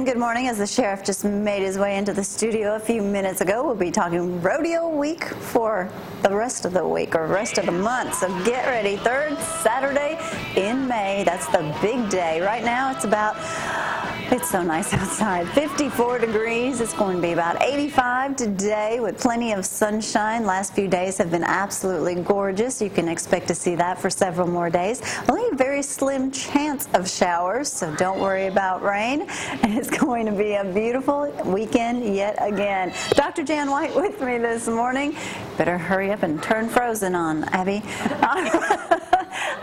And good morning. As the sheriff just made his way into the studio a few minutes ago, we'll be talking rodeo week for the rest of the week or rest of the month. So get ready. Third Saturday in May. That's the big day. Right now it's so nice outside. 54 degrees. It's going to be about 85 today with plenty of sunshine. Last few days have been absolutely gorgeous. You can expect to see that for several more days. Only a very slim chance of showers, so don't worry about rain. And it's going to be a beautiful weekend yet again. Dr. Jan Whtie with me this morning. Better hurry up and turn Frozen on, Abby.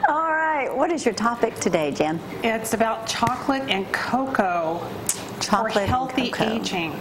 All right. What is your topic today, Jan? It's about chocolate and cocoa for healthy aging.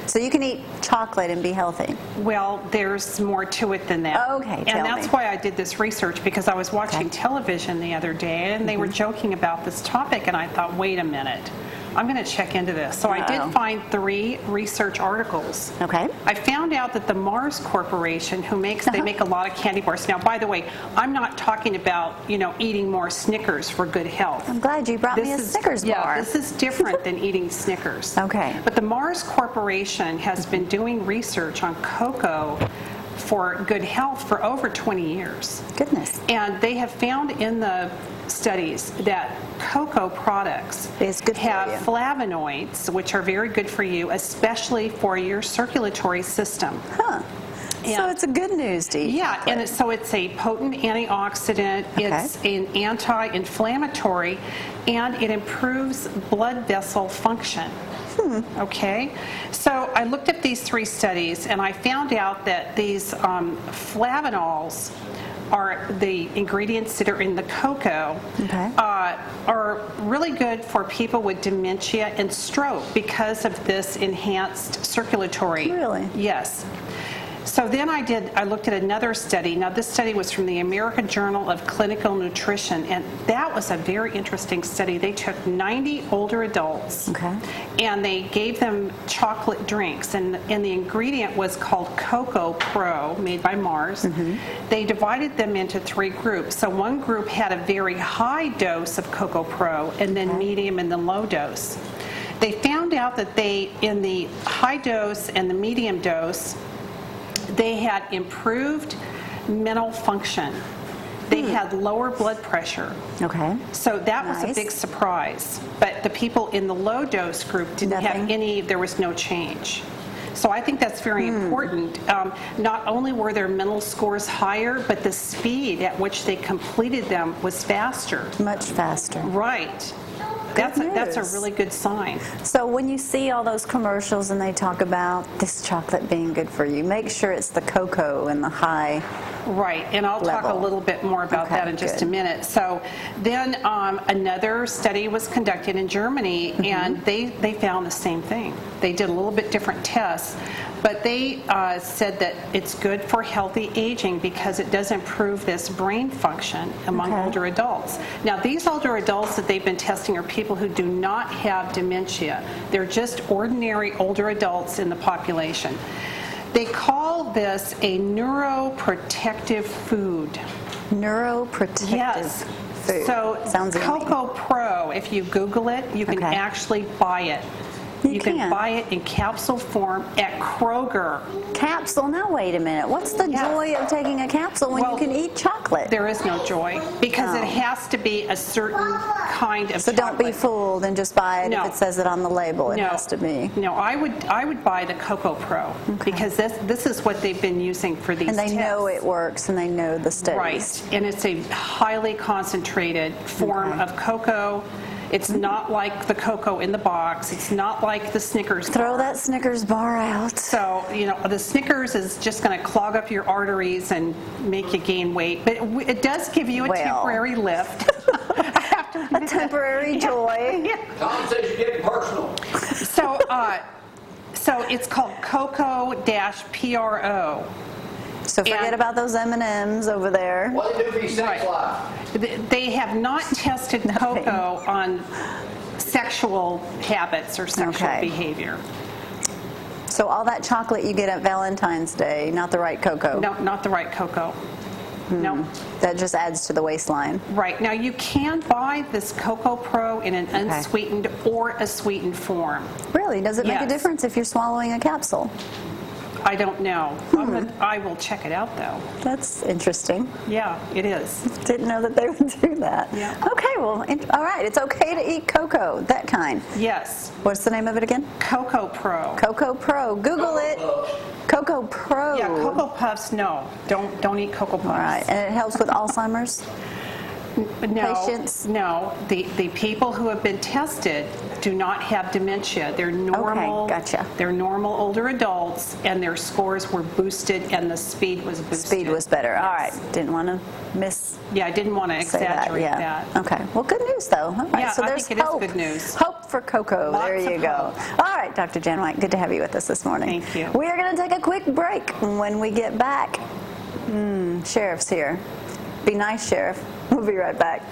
So you can eat chocolate and be healthy? Well, there's more to it than that. Okay, and that's why I did this research, because I was watching television the other day, and they were joking about this topic, and I thought, wait a minute. I'm going to check into this. So I did find 3 research articles. Okay. I found out that the Mars Corporation, they make a lot of candy bars. Now, by the way, I'm not talking about, eating more Snickers for good health. I'm glad you brought me a Snickers bar. Yeah, this is different than eating Snickers. Okay. But the Mars Corporation has been doing research on cocoa for good health for over 20 years. Goodness. And they have found in the studies that cocoa products have flavonoids, which are very good for you, especially for your circulatory system. Huh. So it's a good news to eat. Yeah, chocolate. and so it's a potent antioxidant, it's an anti-inflammatory, and it improves blood vessel function. Okay, so I looked at these 3 studies, and I found out that these flavonols are the ingredients that are in the cocoa, are really good for people with dementia and stroke because of this enhanced circulatory. Really? Yes. So then I looked at another study. Now this study was from the American Journal of Clinical Nutrition, and that was a very interesting study. They took 90 older adults, and they gave them chocolate drinks, and the ingredient was called Cocoa Pro, made by Mars. They divided them into 3 groups. So one group had a very high dose of Cocoa Pro, and then medium and then low dose. They found out that in the high dose and the medium dose, they had improved mental function. They had lower blood pressure. Okay. So that was a big surprise. But the people in the low dose group didn't have there was no change. So I think that's very important. Not only were their mental scores higher, but the speed at which they completed them was faster. Much faster. Right. That's a really good sign. So when you see all those commercials and they talk about this chocolate being good for you, make sure it's the cocoa and the high Right, and I'll talk a little bit more about that in just a minute. So then another study was conducted in Germany, and they found the same thing. They did a little bit different tests, but they said that it's good for healthy aging because it does improve this brain function among older adults. Now, these older adults that they've been testing are people who do not have dementia. They're just ordinary older adults in the population. They call this a neuroprotective food. Neuroprotective food. So sounds Cocoa Pro, if you Google it, you can actually buy it. You can buy it in capsule form at Kroger. Capsule? Now wait a minute. What's the joy of taking a capsule when you can eat chocolate? There is no joy because it has to be a certain kind of chocolate. So don't be fooled and just buy it if it says it on the label. It has to be. No, I would buy the Cocoa Pro because this is what they've been using for these tests. And they know it works and they know the studies. Right, and it's a highly concentrated form of cocoa. It's not like the cocoa in the box. It's not like the Snickers bar. Throw that Snickers bar out. So, the Snickers is just going to clog up your arteries and make you gain weight. But it does give you a temporary lift. A temporary joy. Tom says you're getting personal. So it's called Cocoa-Pro. So forget about those M&Ms over there. What do they do for your sex life? They have not tested cocoa on sexual habits or sexual behavior. So all that chocolate you get at Valentine's Day, not the right cocoa? No, not the right cocoa. No. That just adds to the waistline. Right. Now, you can buy this Cocoa Pro in an unsweetened or a sweetened form. Really? Does it make a Yes. difference if you're swallowing a capsule? I don't know. I will check it out, though. That's interesting. Yeah, it is. Didn't know that they would do that. Yeah. Okay, well, all right. It's okay to eat cocoa, that kind. Yes. What's the name of it again? Cocoa Pro. Cocoa Pro. Google it. Cocoa Pro. Yeah, Cocoa Puffs, no. Don't eat Cocoa Puffs. All right, and it helps with Alzheimer's? No, Patients? no. The people who have been tested do not have dementia. They're normal. Okay, gotcha. They're normal older adults, and their scores were boosted, and the speed was boosted. Speed was better. All Yes. right, didn't want to miss Yeah, I didn't want to say that. exaggerate Yeah. that. Okay, well, good news though. All right, Yeah, so I there's think it is hope. good news. Hope for cocoa. Lots there you of go. hope. All right, Dr. Jan Whtie, good to have you with us this morning. Thank you. We are going to take a quick break. When we get back, Sheriff's here. Be nice, Sheriff. We'll be right back.